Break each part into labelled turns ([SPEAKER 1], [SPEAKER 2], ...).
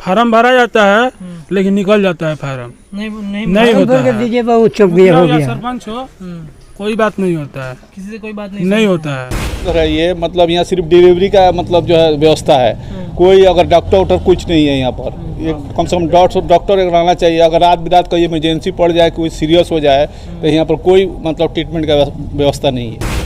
[SPEAKER 1] Farm भरा जाता है लेकिन निकल जाता है फार्म, नहीं होता है।
[SPEAKER 2] दीजिए बहुत चुप गया हो गया।
[SPEAKER 1] सरपंच हो कोई बात नहीं होता है,
[SPEAKER 3] किसी से कोई बात
[SPEAKER 1] नहीं होता है।
[SPEAKER 4] ये मतलब यहाँ सिर्फ डिलीवरी का मतलब जो है व्यवस्था है, कोई अगर डॉक्टर कुछ नहीं है यहाँ पर। ये कम से कम डॉक्टर रहना चाहिए। अगर रात बिरात कोई इमरजेंसी पड़ जाए, कोई सीरियस हो जाए तो यहाँ पर कोई मतलब ट्रीटमेंट का व्यवस्था नहीं है।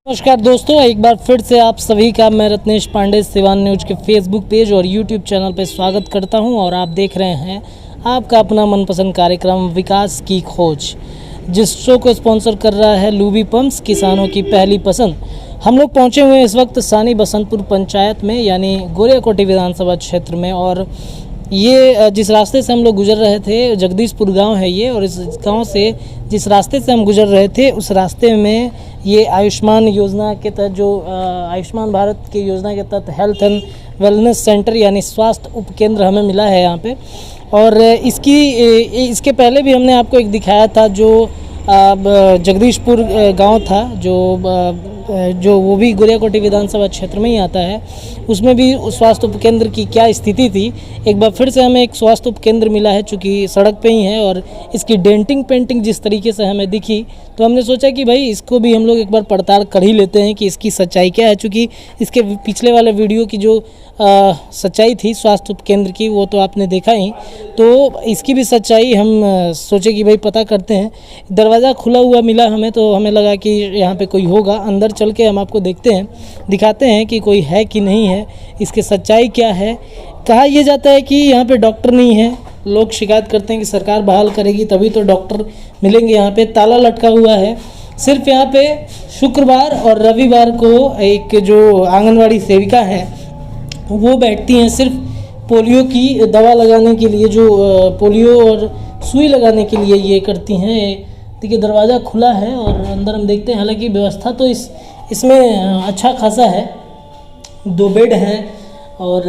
[SPEAKER 3] नमस्कार दोस्तों, एक बार फिर से आप सभी का मैं रत्नेश पांडे सिवान न्यूज के फेसबुक पेज और यूट्यूब चैनल पर स्वागत करता हूं और आप देख रहे हैं आपका अपना मनपसंद कार्यक्रम विकास की खोज, जिस शो को स्पॉन्सर कर रहा है लूबी पंप्स, किसानों की पहली पसंद। हम लोग पहुंचे हुए हैं इस वक्त सानी बसंतपुर पंचायत में, यानी गोरियाकोटी विधानसभा क्षेत्र में। और ये जिस रास्ते से हम लोग गुजर रहे थे, जगदीशपुर गांव है ये, और इस गांव से जिस रास्ते से हम गुजर रहे थे उस रास्ते में ये आयुष्मान योजना के तहत, जो आयुष्मान भारत की योजना के तहत हेल्थ एंड वेलनेस सेंटर यानी स्वास्थ्य उपकेंद्र हमें मिला है यहाँ पे। और इसके पहले भी हमने आपको एक दिखाया था जो जगदीशपुर गांव था, जो वो भी गोरियाकोटी विधानसभा क्षेत्र में ही आता है। उसमें भी स्वास्थ्य उपकेंद्र की क्या स्थिति थी। एक बार फिर से हमें एक स्वास्थ्य उपकेंद्र मिला है, चूँकि सड़क पे ही है, और इसकी डेंटिंग पेंटिंग जिस तरीके से हमें दिखी तो हमने सोचा कि भाई इसको भी हम लोग एक बार पड़ताल कर ही लेते हैं कि इसकी सच्चाई क्या है। चूँकि इसके पिछले वाले वीडियो की जो सच्चाई थी स्वास्थ्य उपकेंद्र की वो तो आपने देखा ही, तो इसकी भी सच्चाई हम सोचे कि भाई पता करते हैं। दरवाज़ा खुला हुआ मिला हमें, तो हमें लगा कि यहाँ पे कोई होगा। अंदर चल के हम आपको दिखाते हैं कि कोई है कि नहीं है, इसकी सच्चाई क्या है। कहा यह जाता है कि यहाँ पे डॉक्टर नहीं है, लोग शिकायत करते हैं कि सरकार बहाल करेगी तभी तो डॉक्टर मिलेंगे। यहाँ पे ताला लटका हुआ है। सिर्फ यहाँ पे शुक्रवार और रविवार को एक जो आंगनवाड़ी सेविका है वो बैठती हैं सिर्फ पोलियो की दवा लगाने के लिए, जो पोलियो और सुई लगाने के लिए ये करती हैं। देखिए दरवाज़ा खुला है और अंदर हम देखते हैं, हालांकि व्यवस्था तो इसमें अच्छा खासा है। 2 बेड हैं और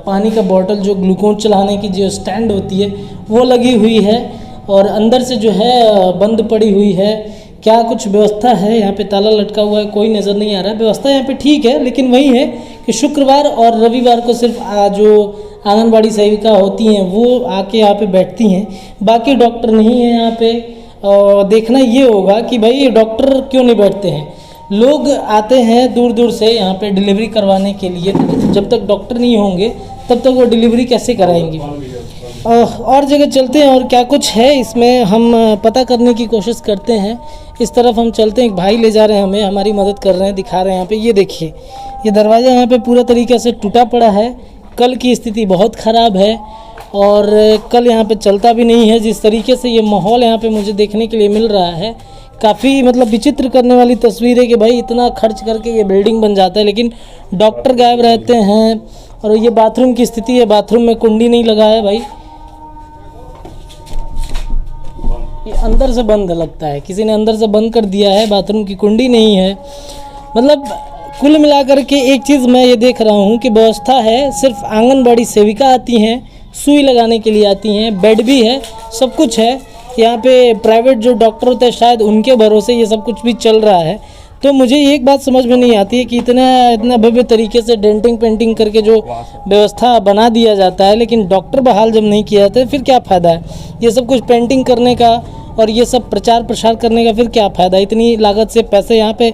[SPEAKER 3] पानी का बॉटल, जो ग्लूकोज चलाने की जो स्टैंड होती है वो लगी हुई है, और अंदर से जो है बंद पड़ी हुई है। क्या कुछ व्यवस्था है यहाँ पे, ताला लटका हुआ है, कोई नज़र नहीं आ रहा है। व्यवस्था यहाँ पे ठीक है, लेकिन वही है कि शुक्रवार और रविवार को सिर्फ जो आंगनबाड़ी सेविका होती हैं वो आके यहाँ पे बैठती हैं, बाकी डॉक्टर नहीं है यहाँ पे। और देखना ये होगा कि भाई ये डॉक्टर क्यों नहीं बैठते हैं। लोग आते हैं दूर दूर से यहाँ पे डिलीवरी करवाने के लिए, जब तक डॉक्टर नहीं होंगे तब तक वो डिलीवरी कैसे कराएंगे। और जगह चलते हैं और क्या कुछ है इसमें हम पता करने की कोशिश करते हैं। इस तरफ हम चलते हैं, एक भाई ले जा रहे हैं हमें, हमारी मदद कर रहे हैं, दिखा रहे हैं यहाँ पे। ये देखिए ये दरवाज़ा यहाँ पे पूरा तरीके से टूटा पड़ा है, कल की स्थिति बहुत ख़राब है और कल यहाँ पे चलता भी नहीं है। जिस तरीके से ये माहौल यहाँ पे मुझे देखने के लिए मिल रहा है, काफ़ी मतलब विचित्र करने वाली तस्वीर है कि भाई इतना खर्च करके ये बिल्डिंग बन जाता है लेकिन डॉक्टर गायब रहते हैं। और ये बाथरूम की स्थिति है, बाथरूम में कुंडी नहीं लगा है भाई, ये अंदर से बंद लगता है, किसी ने अंदर से बंद कर दिया है, बाथरूम की कुंडी नहीं है। मतलब कुल मिलाकर के एक चीज़ मैं ये देख रहा हूँ कि व्यवस्था है, सिर्फ आंगनबाड़ी सेविका आती हैं, सुई लगाने के लिए आती हैं, बेड भी है, सब कुछ है। यहाँ पे प्राइवेट जो डॉक्टर होते हैं शायद उनके भरोसे ये सब कुछ भी चल रहा है। तो मुझे एक बात समझ में नहीं आती है कि इतना भव्य तरीके से डेंटिंग पेंटिंग करके जो व्यवस्था बना दिया जाता है, लेकिन डॉक्टर बहाल जब नहीं किया जाता है फिर क्या फ़ायदा है। ये सब कुछ पेंटिंग करने का और ये सब प्रचार प्रसार करने का फिर क्या फ़ायदा। इतनी लागत से पैसे यहाँ पे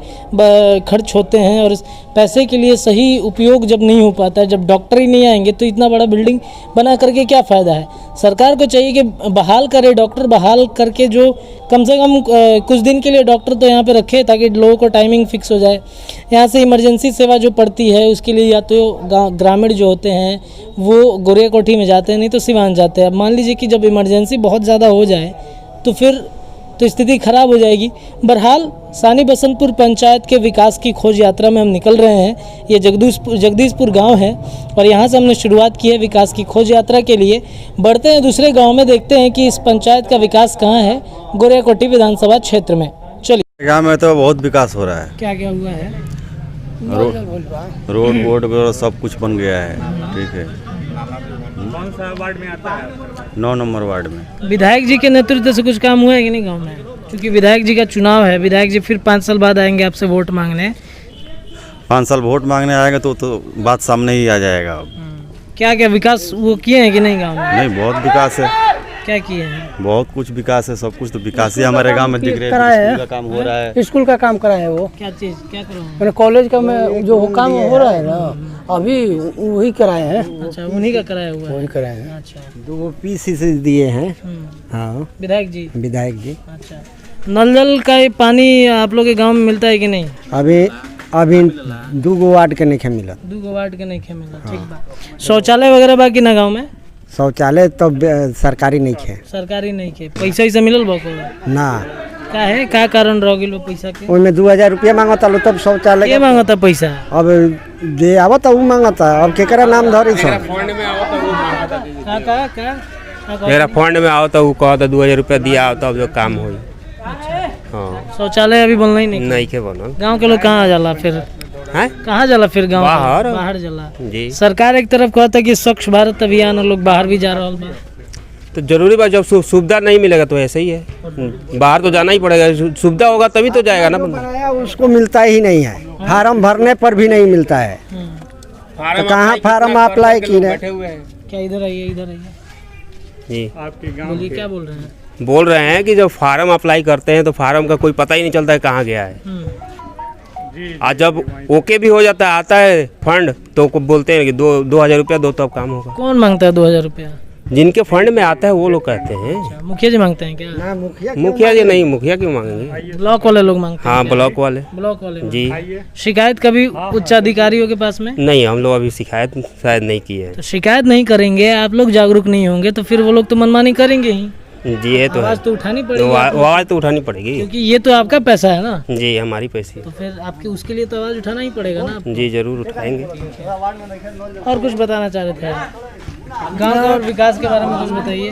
[SPEAKER 3] खर्च होते हैं और इस पैसे के लिए सही उपयोग जब नहीं हो पाता है, जब डॉक्टर ही नहीं आएंगे तो इतना बड़ा बिल्डिंग बना करके क्या फ़ायदा है। सरकार को चाहिए कि बहाल करे, डॉक्टर बहाल करके जो कम से कम कुछ दिन के लिए डॉक्टर तो यहाँ पे रखे ताकि लोगों को टाइमिंग फिक्स हो जाए। यहाँ से इमरजेंसी सेवा जो पड़ती है उसके लिए या तो ग्रामीण जो होते हैं वो गोरियाकोठी में जाते हैं, नहीं तो सिवान जाते हैं। अब मान लीजिए कि जब इमरजेंसी बहुत ज़्यादा हो जाए तो फिर तो स्थिति खराब हो जाएगी। बहरहाल सानी बसंतपुर पंचायत के विकास की खोज यात्रा में हम निकल रहे हैं। ये जगदीशपुर गांव है और यहाँ से हमने शुरुआत की है विकास की खोज यात्रा के लिए। बढ़ते हैं दूसरे गांव में, देखते हैं कि इस पंचायत का विकास कहाँ है गोरियाकोटी विधानसभा क्षेत्र में। चलिए।
[SPEAKER 5] गाँव में तो बहुत विकास हो रहा है।
[SPEAKER 3] क्या क्या हुआ है?
[SPEAKER 5] रोड वोड सब कुछ बन गया है। ठीक है।
[SPEAKER 1] कौन सा वार्ड में आता है?
[SPEAKER 5] 9 नंबर वार्ड में।
[SPEAKER 3] विधायक जी के नेतृत्व से कुछ काम हुआ है कि नहीं गांव में? क्योंकि विधायक जी का चुनाव है, विधायक जी फिर 5 साल बाद आएंगे आपसे वोट मांगने।
[SPEAKER 5] 5 साल वोट मांगने आएगा तो बात सामने ही आ जाएगा।
[SPEAKER 3] क्या क्या विकास वो किए हैं कि नहीं गांव में?
[SPEAKER 5] नहीं, बहुत विकास है,
[SPEAKER 3] क्या किए हैं?
[SPEAKER 5] बहुत कुछ विकास है, सब कुछ तो विकास ही हमारे गांव में दिख रहे
[SPEAKER 2] कराया
[SPEAKER 5] हैं।
[SPEAKER 2] है।
[SPEAKER 5] स्कूल का काम हो रहा है,
[SPEAKER 2] स्कूल का काम करा है वो,
[SPEAKER 3] क्या चीज क्या करो?
[SPEAKER 2] मैंने कॉलेज का में जो काम हो रहा है ना अभी वही कराए हैं,
[SPEAKER 3] अच्छा, उन्हीं का कराया हुआ है।
[SPEAKER 2] वही कराए हैं।
[SPEAKER 3] अच्छा,
[SPEAKER 6] 2 पीसी से दिए हैं। हाँ,
[SPEAKER 3] विधायक जी।
[SPEAKER 6] विधायक जी।
[SPEAKER 3] अच्छा, नल जल का ये पानी आप लोग के गांव में मिलता है कि नहीं?
[SPEAKER 6] अभी 2 वार्ड के नहीं मिला।
[SPEAKER 3] 2 वार्ड के नहीं मिला। ठीक बा। शौचालय वगैरह बाकी ना गांव में?
[SPEAKER 6] शौचालय तो सरकारी नहीं है।
[SPEAKER 3] सरकारी नहीं के पैसा ऐसा मिलल बा को?
[SPEAKER 6] ना,
[SPEAKER 3] का है का कारण रह गेल पैसा के?
[SPEAKER 6] उसमें 2000 रुपया मांगता लो तब शौचालय
[SPEAKER 3] के मांगता पैसा?
[SPEAKER 6] अब दे आवत वो मांगता, अब केकरा नाम धरी सब।
[SPEAKER 3] का
[SPEAKER 7] मेरा फंड में आओ तो वो कहता 2000 रुपया दिया हो तब जो काम हो। हाँ,
[SPEAKER 3] शौचालय अभी बनना ही
[SPEAKER 7] नहीं के बनल।
[SPEAKER 3] गांव के लोग कहाँ जाला फिर?
[SPEAKER 7] हैं?
[SPEAKER 3] कहाँ जाला फिर गांव?
[SPEAKER 7] बाहर
[SPEAKER 3] जाला।
[SPEAKER 7] जी,
[SPEAKER 3] सरकार एक तरफ कहता कि स्वच्छ भारत अभियान और लोग बाहर भी जा रहा बा।
[SPEAKER 7] तो जरूरी बात, जब सुविधा नहीं मिलेगा तो ऐसे ही है, बाहर तो जाना ही पड़ेगा। सुविधा होगा तभी तो जाएगा ना बंदा।
[SPEAKER 6] बनाया उसको मिलता ही नहीं है, फार्म भरने पर भी नहीं मिलता है। तो कहाँ फार्म अप्लाई की है?
[SPEAKER 3] क्या इधर आइए, इधर आइए
[SPEAKER 7] जी,
[SPEAKER 3] बोलिए, क्या बोल रहे हैं?
[SPEAKER 7] बोल रहे हैं कि जब फार्म अप्लाई करते हैं तो फार्म का कोई पता ही नहीं चलता है कहाँ गया है। आज जब ओके भी हो जाता है, आता है फंड, तो बोलते हैं कि 2000 रुपया दो तब काम होगा।
[SPEAKER 3] कौन मांगता है 2000 रुपया?
[SPEAKER 7] जिनके फंड में आता है वो लोग कहते हैं।
[SPEAKER 3] मुखिया जी मांगते हैं क्या?
[SPEAKER 6] ना,
[SPEAKER 7] मुखिया जी नहीं, मुखिया क्यों मांगेंगे?
[SPEAKER 3] ब्लॉक वाले लोग मांगते हैं?
[SPEAKER 7] हाँ, ब्लॉक वाले जी।
[SPEAKER 3] शिकायत कभी उच्च अधिकारियों के पास में?
[SPEAKER 7] नहीं, हम लोग अभी शिकायत शायद नहीं की है।
[SPEAKER 3] तो शिकायत नहीं करेंगे, आप लोग जागरूक नहीं होंगे तो फिर वो लोग तो मनमानी करेंगे ही।
[SPEAKER 7] जी, ये तो है,
[SPEAKER 3] आवाज तो उठानी पड़ेगी,
[SPEAKER 7] आवाज तो उठानी पड़ेगी
[SPEAKER 3] क्योंकि ये तो आपका पैसा है ना।
[SPEAKER 7] जी, हमारी पैसे।
[SPEAKER 3] तो फिर आपके उसके लिए तो आवाज उठाना ही पड़ेगा ना।
[SPEAKER 7] जी, जरूर उठाएंगे।
[SPEAKER 3] और कुछ बताना चाह रहे थे गांव का और विकास के बारे में कुछ बताइए।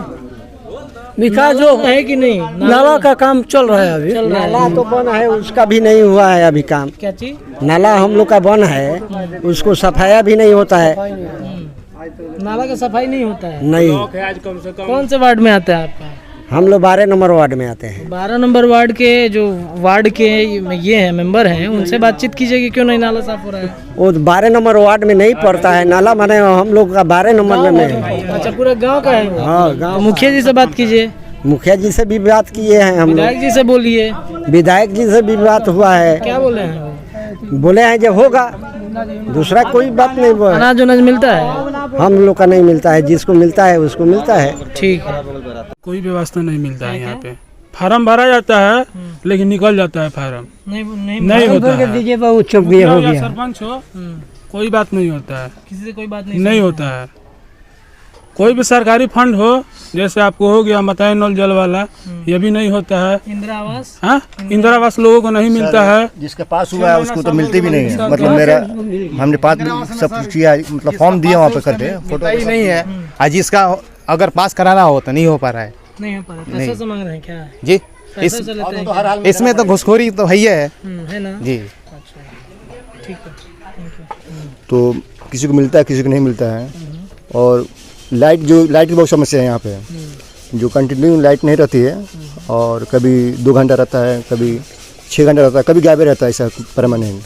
[SPEAKER 2] विकास जो
[SPEAKER 3] है कि नहीं?
[SPEAKER 2] नाला का काम चल रहा है अभी।
[SPEAKER 6] नाला तो बन है, उसका भी नहीं हुआ है अभी काम।
[SPEAKER 3] क्या चीज?
[SPEAKER 6] नाला हम लोग का बन है, उसको सफाया भी नहीं होता है।
[SPEAKER 3] नाला का सफाई नहीं होता है?
[SPEAKER 6] नहीं।
[SPEAKER 3] कौन से वार्ड में आता है आपका?
[SPEAKER 6] हम लोग 12 नंबर वार्ड में आते हैं।
[SPEAKER 3] 12 नंबर वार्ड के जो वार्ड के ये हैं मेंबर हैं, उनसे बातचीत कीजिए कि क्यों नहीं नाला साफ हो रहा है।
[SPEAKER 6] वो 12 नंबर वार्ड में नहीं पड़ता है नाला, माने हम लोग का 12 नंबर में है।
[SPEAKER 3] अच्छा, पूरे गांव का है वो?
[SPEAKER 6] हाँ,
[SPEAKER 3] तो
[SPEAKER 6] गाँव।
[SPEAKER 3] मुखिया जी से बात कीजिए,
[SPEAKER 6] मुखिया जी से भी बात किए हैं हम
[SPEAKER 3] विधायक जी से बोलिए।
[SPEAKER 6] लोग, विधायक जी से भी बात हुआ है।
[SPEAKER 3] क्या बोले हैं?
[SPEAKER 6] बोले हैं जब होगा, दूसरा कोई बात नहीं बोला।
[SPEAKER 3] अनाज उनाज मिलता है?
[SPEAKER 6] हम लोग का नहीं मिलता है, जिसको मिलता है उसको मिलता है।
[SPEAKER 3] ठीक है।
[SPEAKER 1] कोई व्यवस्था नहीं मिलता है यहाँ पे। फार्म भरा जाता है लेकिन निकल जाता है फार्म, नहीं होता है।
[SPEAKER 2] दीजिए बहुत चुप गया हो
[SPEAKER 1] या
[SPEAKER 2] गया।
[SPEAKER 1] सरपंच हो, कोई बात नहीं होता है,
[SPEAKER 3] किसी से कोई बात
[SPEAKER 1] नहीं होता है। कोई भी सरकारी फंड हो, जैसे आपको हो गया बताए नल जल वाला, ये भी नहीं होता है।
[SPEAKER 3] इंदिरा आवास?
[SPEAKER 1] हाँ, इंदिरा आवास लोगों को नहीं मिलता है।
[SPEAKER 8] जिसके पास हुआ है उसको तो मिलती भी नहीं है। मतलब मेरा हमने पास सब कुछ किया, मतलब फॉर्म दिया वहाँ पे करके, फोटो
[SPEAKER 9] ही नहीं है। आज जिसका अगर पास कराना हो तो नहीं हो पा रहा है।
[SPEAKER 3] नहीं हो पा रहा। पैसा से मांग रहे हैं क्या?
[SPEAKER 9] जी,
[SPEAKER 3] पैसा से लेते हैं?
[SPEAKER 9] इसमें तो घुसखोरी तो है ही है
[SPEAKER 3] है ना?
[SPEAKER 9] जी।
[SPEAKER 3] अच्छा, ठीक है।
[SPEAKER 8] तो किसी को मिलता है, किसी को नहीं मिलता है। और लाइट की बहुत समस्या है यहाँ पे, जो कंटिन्यू लाइट नहीं रहती है, और कभी 2 घंटा रहता है, कभी 6 घंटा रहता है, कभी गायब रहता है, ऐसा परमानेंट।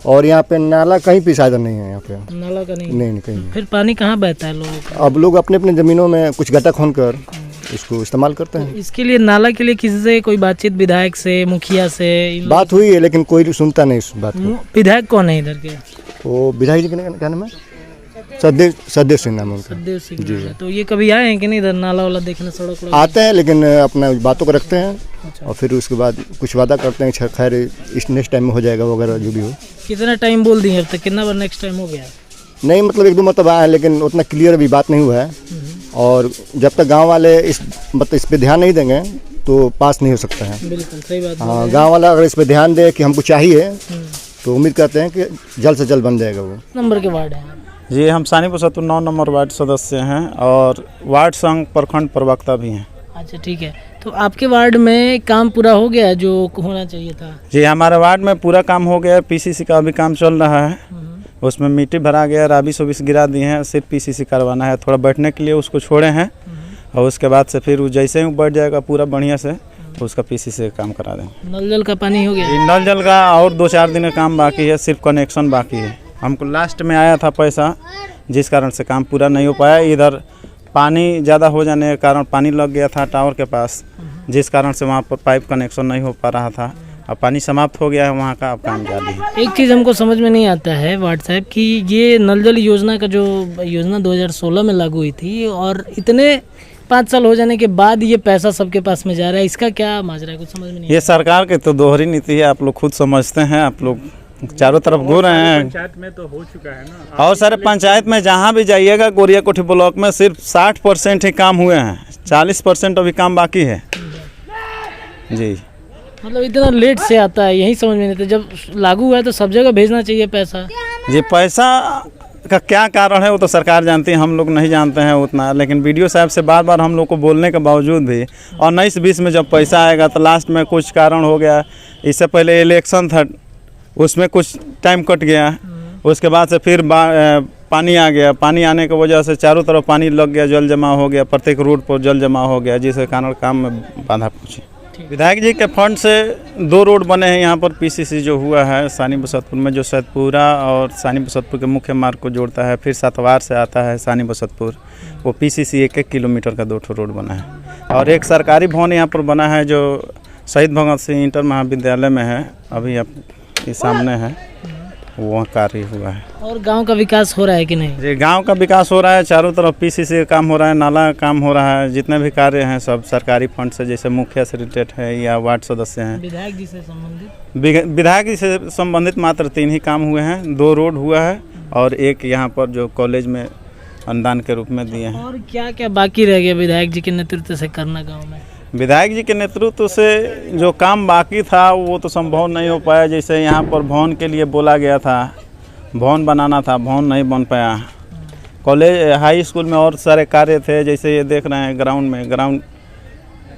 [SPEAKER 8] और यहाँ पे नाला कहीं पे साधन नहीं है यहाँ पे,
[SPEAKER 3] नाला का नहीं?
[SPEAKER 8] नहीं कहीं।
[SPEAKER 3] फिर पानी कहाँ बहता है लोगों का?
[SPEAKER 8] अब लोग अपने अपने ज़मीनों में कुछ गड्ढा खोदकर इसको इस्तेमाल करते हैं।
[SPEAKER 3] इसके लिए नाला के लिए किसी से कोई बातचीत, विधायक से, मुखिया से?
[SPEAKER 8] बात हुई है लेकिन कोई सुनता नहीं इस बात को।
[SPEAKER 3] विधायक कौन है इधर के?
[SPEAKER 8] वो विधायक जी का क्या नाम है? सदेव सिंह नाम है उनका।
[SPEAKER 3] सदेव सिंह जी। तो ये कभी आए हैं कि नहीं इधर नाला वाला देखने? सड़क
[SPEAKER 8] आते हैं लेकिन अपना बातों को रखते हैं, और फिर उसके बाद कुछ वादा करते हैं, खैर इस नेक्स्ट टाइम में हो जाएगा वगैरह जो भी हो।
[SPEAKER 3] कितना टाइम बोल दिए अब तक? कितना बार नेक्स्ट टाइम हो गया?
[SPEAKER 8] नहीं, मतलब 1-2 मतलब आया है लेकिन उतना क्लियर अभी बात नहीं हुआ है। और जब तक गांव वाले इस पे ध्यान नहीं देंगे तो पास नहीं हो सकता है।
[SPEAKER 3] बिल्कुल सही बात।
[SPEAKER 8] हाँ, गाँव वाला अगर इस पे ध्यान दे कि हमको चाहिए तो उम्मीद करते हैं कि जल्द से जल्द बन जाएगा वो।
[SPEAKER 3] नंबर के वार्ड है
[SPEAKER 10] जी, हम सानीपुर सतपुर 9 नंबर वार्ड सदस्य हैं और वार्ड संघ प्रखंड प्रवक्ता भी हैं।
[SPEAKER 3] अच्छा, ठीक है। तो आपके वार्ड में काम पूरा हो गया है जो होना चाहिए था?
[SPEAKER 10] जी, हमारे वार्ड में पूरा काम हो गया है। पीसीसी का भी काम चल रहा है, उसमें मिट्टी भरा गया, राबिस वाबिस गिरा दिए हैं, सिर्फ पीसीसी करवाना है। थोड़ा बैठने के लिए उसको छोड़े हैं, और उसके बाद से फिर जैसे ही बैठ जाएगा पूरा बढ़िया से, तो उसका पीसीसी का काम करा देंगे।
[SPEAKER 3] नल जल का पानी हो गया?
[SPEAKER 10] नल जल का और 2-4 दिन का काम बाकी है, सिर्फ कनेक्शन बाकी है। हमको लास्ट में आया था पैसा जिस कारण से काम पूरा नहीं हो पाया। इधर पानी ज़्यादा हो जाने के कारण पानी लग गया था टावर के पास, जिस कारण से वहाँ पर पाइप कनेक्शन नहीं हो पा रहा था। अब पानी समाप्त हो गया है वहाँ का, अब काम जारी है।
[SPEAKER 3] एक चीज़ हमको समझ में नहीं आता है वार्ड साहब कि ये नल जल योजना का जो योजना 2016 में लागू हुई थी और इतने 5 साल हो जाने के बाद ये पैसा सबके पास में जा रहा है, इसका क्या माजरा है, कुछ समझ में नहीं
[SPEAKER 10] ये सरकार की तो दोहरी नीति है, आप लोग खुद समझते हैं। आप लोग चारों तरफ घूम रहे हैं।
[SPEAKER 1] पंचायत में तो हो चुका है ना,
[SPEAKER 10] और सारे पंचायत में जहाँ भी जाइएगा गोरिया कोठी ब्लॉक में सिर्फ 60% ही काम हुए हैं, 40% अभी काम बाकी है जी।
[SPEAKER 3] मतलब इतना लेट से आता है, यही समझ में नहीं आता। जब लागू हुआ है तो सब जगह भेजना चाहिए पैसा।
[SPEAKER 10] ये पैसा का क्या कारण है वो तो सरकार जानती है, हम लोग नहीं जानते हैं उतना। लेकिन वीडियो साहब से बार बार हम लोग को बोलने के बावजूद भी, और 19-20 में जब पैसा आएगा तो लास्ट में कुछ कारण हो गया। इससे पहले इलेक्शन था, उसमें कुछ टाइम कट गया, उसके बाद से फिर पानी आ गया। पानी आने की वजह से चारों तरफ पानी लग गया, जल जमा हो गया, प्रत्येक रोड पर जल जमा हो गया, जिसके कारण काम में बाधा पहुँची। विधायक जी के फंड से 2 रोड बने हैं यहाँ पर। पीसीसी जो हुआ है सानी बसतपुर में, जो सैदपुरा और सानी बसतपुर के मुख्य मार्ग को जोड़ता है, फिर सातवार से आता है सानी बसतपुर, वो पीसीसी 1-1 किलोमीटर का 2 रोड बना है। और एक सरकारी भवन यहाँ पर बना है जो शहीद भगत सिंह इंटर महाविद्यालय में है, अभी आप ये सामने है, वो कार्य हुआ है।
[SPEAKER 3] और गांव का विकास हो रहा है कि नहीं?
[SPEAKER 10] जी, गांव का विकास हो रहा है, चारों तरफ पीसीसी का काम हो रहा है, नाला का काम हो रहा है, जितने भी कार्य हैं सब सरकारी फंड से, जैसे मुखिया से रिलेटेड है या वार्ड सदस्य हैं।
[SPEAKER 3] विधायक जी से संबंधित
[SPEAKER 10] मात्र 3 ही काम हुए हैं। 2 रोड हुआ है और एक यहाँ पर जो कॉलेज में अनुदान के रूप में दिए हैं।
[SPEAKER 3] और क्या क्या बाकी रह गया विधायक जी के नेतृत्व से करना गाँव में?
[SPEAKER 10] विधायक जी के नेतृत्व से जो काम बाकी था वो तो संभव नहीं हो पाया। जैसे यहाँ पर भवन के लिए बोला गया था, भवन बनाना था, भवन नहीं बन पाया। कॉलेज हाई स्कूल में और सारे कार्य थे, जैसे ये देख रहे हैं ग्राउंड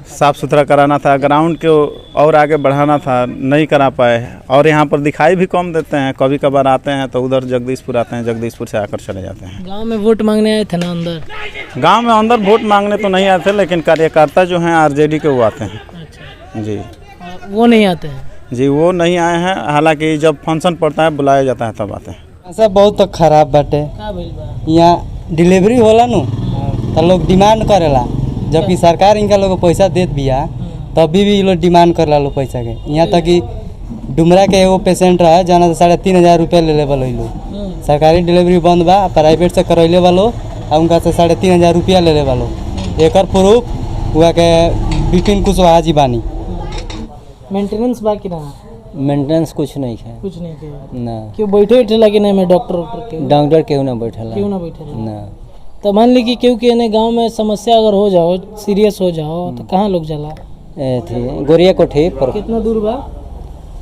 [SPEAKER 10] साफ़ सुथरा कराना था, ग्राउंड को और आगे बढ़ाना था, नहीं करा पाए। और यहाँ पर दिखाई भी कम देते हैं, कभी कभार आते हैं तो उधर जगदीशपुर आते हैं, जगदीशपुर से आकर चले जाते हैं।
[SPEAKER 3] गांव में वोट मांगने आए थे ना अंदर?
[SPEAKER 10] गांव में अंदर वोट मांगने तो नहीं आते, लेकिन कार्यकर्ता जो हैं आरजेडी के वो आते हैं।
[SPEAKER 3] अच्छा
[SPEAKER 10] जी,
[SPEAKER 3] वो नहीं आते हैं?
[SPEAKER 10] जी, वो नहीं आए हैं। हालांकि जब फंक्शन पड़ता है बुलाया जाता है तब आते हैं।
[SPEAKER 11] सब बहुत तो खराब बाटे। यहाँ डिलीवरी होला नु तो लोग डिमांड करेला, जबकि सरकार इनका लोग पैसा देत बिया तभी भी लोग डिमांड करला लो पैसा के। यहाँ तक कि डुमरा के एगो पेशेंट रहा जाना तो 3,500 रुपया ले ले वालो लोग। सरकारी डिलीवरी बंद बा, प्राइवेट से करैले वालो और उनका से 3,500 रुपया ले ले वालो। एक प्रूफ हुआ के बिपिन कुशवाहा जी बानी।
[SPEAKER 3] मेंटेनेंस बाकी रहा?
[SPEAKER 11] मेंटेनेंस कुछ नहीं है,
[SPEAKER 3] कुछ नहीं किया
[SPEAKER 11] ना।
[SPEAKER 3] क्यों बैठे लगे नहीं में डॉक्टर
[SPEAKER 11] क्यों ना बैठे
[SPEAKER 3] ना? तो मान ली कि क्योंकि इन्हें गांव में समस्या अगर हो जाओ, सीरियस हो जाओ तो कहाँ लोग जाला?
[SPEAKER 11] गोरिया कोठी पर।
[SPEAKER 3] कितना दूर बा?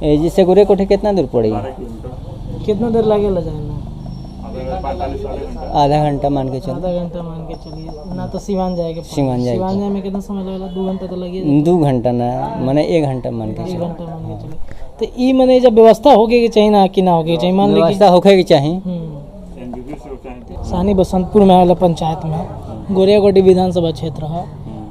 [SPEAKER 11] जिससे गोरिया कोठी कितना दूर पड़ेगी?
[SPEAKER 3] कितना देर लगेगा जाने?
[SPEAKER 11] आधा घंटा मान के चलिए।
[SPEAKER 3] आधा घंटा मान के चलिए ना, तो सिवान जाएगा।
[SPEAKER 11] सिवान
[SPEAKER 3] जाए में कितना समय लगेगा? 2 घंटा तो लगेगा।
[SPEAKER 11] 2 घंटा ना, माने 1 घंटा मान के
[SPEAKER 3] 1 घंटा मान के चलिए। तो ई मने जब व्यवस्था होगी कि चाहिए ना कि ना होगी चाहिए? मान ली
[SPEAKER 11] व्यवस्था होके कि चाहिए।
[SPEAKER 3] सानी बसंतपुर में वाला पंचायत में गोरियाकोटी विधानसभा क्षेत्र है।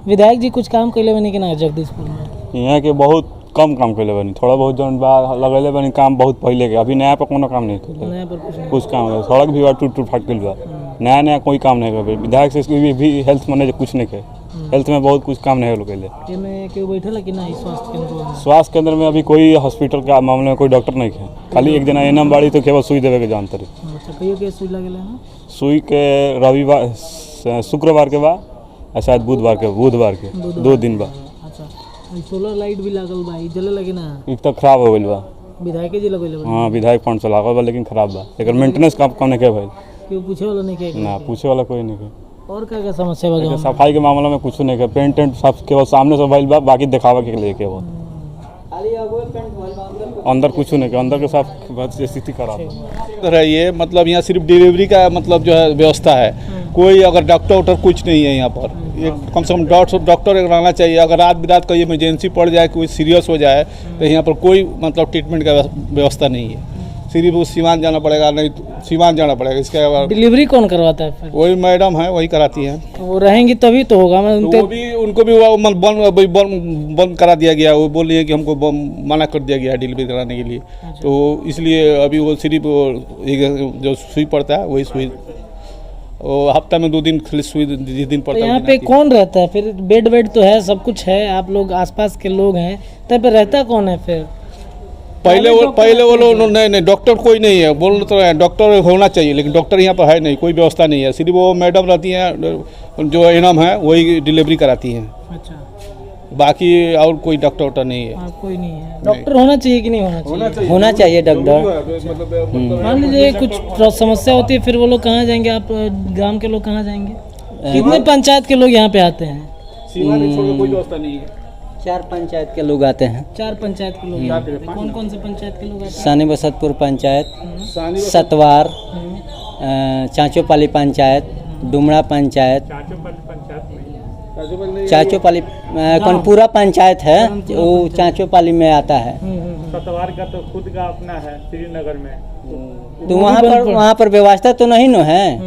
[SPEAKER 3] विधायक जी कुछ काम कैले बनी कि ना जगदीशपुर में?
[SPEAKER 4] यहाँ के बहुत कम काम कैले बनी, थोड़ा बहुत जन लगेले बनी काम बहुत पहले के। अभी नया पर कोनो काम नहीं कैले।
[SPEAKER 3] नया पर
[SPEAKER 4] कुछ काम है, सड़क भी टूट फाट गई बा, नया कोई काम नहीं करे। विधायक से भी हेल्थ मैनेज कुछ नहीं करे, हेल्थ में बहुत कुछ काम नहीं कैले।
[SPEAKER 3] में क्यों बैठे कि ना?
[SPEAKER 4] स्वास्थ्य केंद्र में अभी कोई हॉस्पिटल का मामले में कोई डॉक्टर नहीं है, खाली एक जना एनम बाड़ी तो केवल सुई देवे के जानते रहे। सुई के रविवार शुक्रवार के बाद और शायद बुधवार के 2 दिन बाद।
[SPEAKER 3] अच्छा, सोलर लाइट भी लागल बा, जले लगे ना?
[SPEAKER 4] एक तो खराब हो गई बा।
[SPEAKER 3] विधायक जी लगल बा?
[SPEAKER 4] हाँ, विधायक फंड से लागल बा, लेकिन खराब बा। लेकिन मेंटेनेंस काम नहीं के भाई।
[SPEAKER 3] क्यों पूछे वाला नहीं के?
[SPEAKER 4] ना, पूछे वाला कोई नहीं के।
[SPEAKER 3] और क्या समस्या बा?
[SPEAKER 4] सफाई के मामले में कुछ नहीं के, पेंट सब केवल सामने से भइल बा, बाकी दिखावा के लिए केवल। अंदर कुछ नहीं के, अंदर के साफ स्थिति खराब है। ये मतलब यहाँ सिर्फ डिलीवरी का मतलब जो है व्यवस्था है, कोई अगर डॉक्टर कुछ नहीं है यहाँ पर। एक कम से कम डॉक्टर रहना चाहिए। अगर रात बिरात कोई इमरजेंसी पड़ जाए, कोई सीरियस हो जाए तो यहाँ पर कोई मतलब ट्रीटमेंट का व्यवस्था नहीं है। सिर्फ वो सिवान जाना पड़ेगा, नहीं तो सिवान जाना पड़ेगा। इसके अलावा
[SPEAKER 3] डिलीवरी कौन करवाता है फिर?
[SPEAKER 4] वही मैडम है, वही कराती हैं।
[SPEAKER 3] वो रहेंगी तभी तो होगा।
[SPEAKER 4] तो उनको भी बंद करा दिया गया। वो बोल रही है कि हमको मना कर दिया गया है डिलीवरी कराने के लिए। तो इसलिए अभी वो सिर्फ जो सुई पड़ता है वही सुई वो हफ्ता में 2 दिन खाली सुई दिन पड़ता
[SPEAKER 3] तो
[SPEAKER 4] है।
[SPEAKER 3] यहाँ पे कौन रहता है फिर? बेड तो है, सब कुछ है, आप लोग आसपास के लोग हैं, तब पे रहता कौन है फिर?
[SPEAKER 4] पहले वो लोग नहीं, डॉक्टर कोई नहीं है, बोल तो रहे हैं डॉक्टर होना चाहिए, लेकिन डॉक्टर यहाँ पर है नहीं, कोई व्यवस्था नहीं है। सिर्फ वो मैडम रहती हैं जो एनम है वही डिलीवरी कराती हैं।
[SPEAKER 3] अच्छा,
[SPEAKER 4] बाकी और कोई डॉक्टर वॉक्टर नहीं है।
[SPEAKER 3] कोई नहीं है। डॉक्टर होना चाहिए कि नहीं होना चाहिए?
[SPEAKER 11] होना चाहिए डॉक्टर।
[SPEAKER 3] मान लीजिए कुछ समस्या होती है, फिर वो लोग कहाँ जाएंगे? आप ग्राम के लोग कहाँ जाएंगे? कितने पंचायत के लोग यहाँ पे आते हैं?
[SPEAKER 4] कोई व्यवस्था नहीं है।
[SPEAKER 11] 4 पंचायत के लोग आते हैं।
[SPEAKER 3] 4 पंचायत के लोग आते हैं। कौन कौन से पंचायत के लोग आते हैं?
[SPEAKER 11] सानी बसतपुर पंचायत, सतवार, चाचोपाली पंचायत, डुमरा पंचायत, चाचोपाली कौनपुरा पंचायत है, वो चाचोपाली में आता है।
[SPEAKER 10] सतवार का तो खुद का अपना है श्रीनगर में,
[SPEAKER 11] तो वहाँ पर व्यवस्था तो नहीं न है।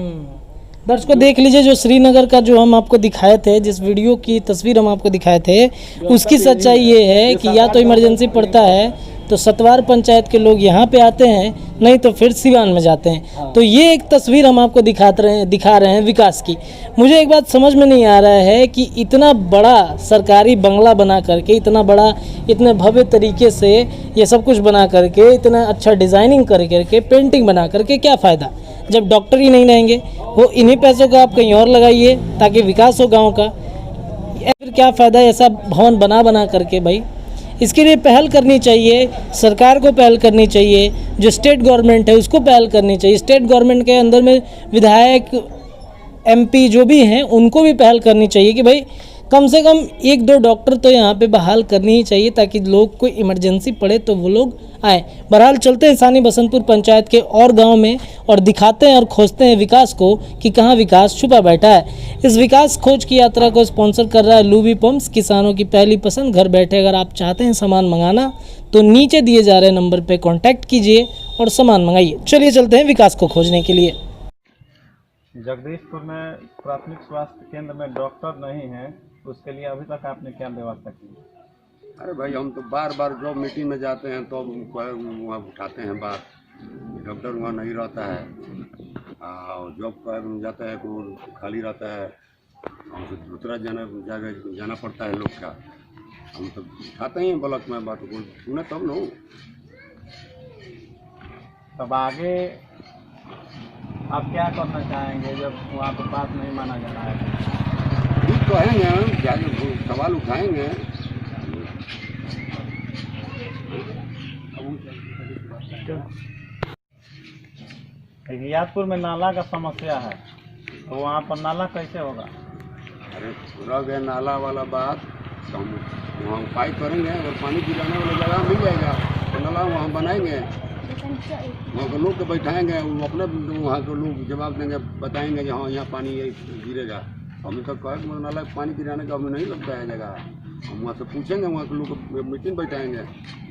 [SPEAKER 3] दर्शकों देख लीजिए, जो श्रीनगर का जो हम आपको दिखाए थे, जिस वीडियो की तस्वीर हम आपको दिखाए थे, उसकी सच्चाई ये है कि या तो इमरजेंसी पड़ता है तो सतवार पंचायत के लोग यहाँ पे आते हैं, नहीं तो फिर सिवान में जाते हैं। तो ये एक तस्वीर हम आपको दिखा रहे हैं विकास की। मुझे एक बात समझ में नहीं आ रहा है कि इतना बड़ा सरकारी बंगला बना करके, इतना बड़ा, इतने भव्य तरीके से ये सब कुछ बना करके, इतना अच्छा डिज़ाइनिंग करके, पेंटिंग बना करके क्या फ़ायदा, जब डॉक्टर ही नहीं रहेंगे? वो इन्हीं पैसों को आप कहीं और लगाइए ताकि विकास हो गाँव का। फिर क्या फ़ायदा ऐसा भवन बना करके? भाई इसके लिए पहल करनी चाहिए, सरकार को पहल करनी चाहिए, जो स्टेट गवर्नमेंट है उसको पहल करनी चाहिए। स्टेट गवर्नमेंट के अंदर में विधायक, MP जो भी हैं उनको भी पहल करनी चाहिए कि भाई कम से कम 1-2 डॉक्टर तो यहाँ पे बहाल करनी ही चाहिए, ताकि लोग को इमरजेंसी पड़े तो वो लोग आए। बहरहाल चलते हैं सानी बसंतपुर पंचायत के और गांव में और दिखाते हैं और खोजते हैं विकास को कि कहाँ विकास छुपा बैठा है। इस विकास खोज की यात्रा को स्पॉन्सर कर रहा है लूबी पंप्स, किसानों की पहली पसंद। घर बैठे अगर आप चाहते हैं सामान मंगाना तो नीचे दिए जा रहे नंबर पर कॉन्टैक्ट कीजिए और सामान मंगाइए। चलिए चलते हैं विकास को खोजने के लिए।
[SPEAKER 10] जगदीशपुर में प्राथमिक स्वास्थ्य केंद्र में डॉक्टर नहीं है, उसके लिए अभी तक आपने क्या व्यवस्था की?
[SPEAKER 12] अरे भाई हम तो बार जो मीटिंग में जाते हैं तो वहाँ उठाते हैं बात, डॉक्टर वहाँ नहीं रहता है, जॉब जाता है तो खाली रहता है, हमसे दूसरा जाना पड़ता है लोग का। हम तो उठाते ही ब्लॉक में बात, कोई सुने तब न।
[SPEAKER 10] तब आगे आप क्या करना चाहेंगे जब वहाँ पर बात नहीं माना जा रहा है?
[SPEAKER 12] ठीक तो आएंगे, जाके सवाल उठाएंगे।
[SPEAKER 10] हियातपुर में नाला का समस्या है, तो वहाँ पर नाला कैसे होगा?
[SPEAKER 12] अरे रह गए नाला वाला बात, तो हम वहाँ उपाय करेंगे। अगर पानी गिराने वाला जगह मिल जाएगा तो नाला वहाँ बनाएंगे, वहाँ के लोग को बैठाएंगे, अपने वहाँ के लोग जवाब देंगे, बताएंगे कि हाँ यहाँ पानी गिरेगा। हमें तो कहे नाला पानी गिराने का हमें नहीं लगता है जगह। हम वहाँ से पूछेंगे, वहाँ के लोग को मीटिंग बैठाएंगे,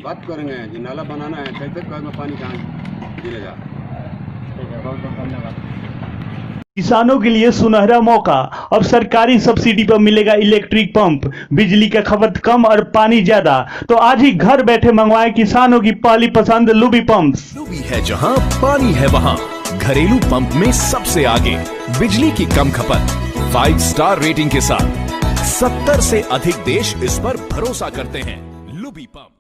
[SPEAKER 12] बात करेंगे कि नाला बनाना है, कैसे कहे पानी कहाँ गिरेगा।
[SPEAKER 10] ठीक है, बहुत बहुत धन्यवाद।
[SPEAKER 13] किसानों के लिए सुनहरा मौका, अब सरकारी सब्सिडी पर मिलेगा इलेक्ट्रिक पंप, बिजली का खपत कम और पानी ज्यादा। तो आज ही घर बैठे मंगवाएं किसानों की पहली पसंद लूबी पंप्स।
[SPEAKER 14] लूबी है जहां पानी है वहां, घरेलू पंप में सबसे आगे, बिजली की कम खपत, 5 स्टार रेटिंग के साथ 70 से अधिक देश इस पर भरोसा करते हैं। Luby pump.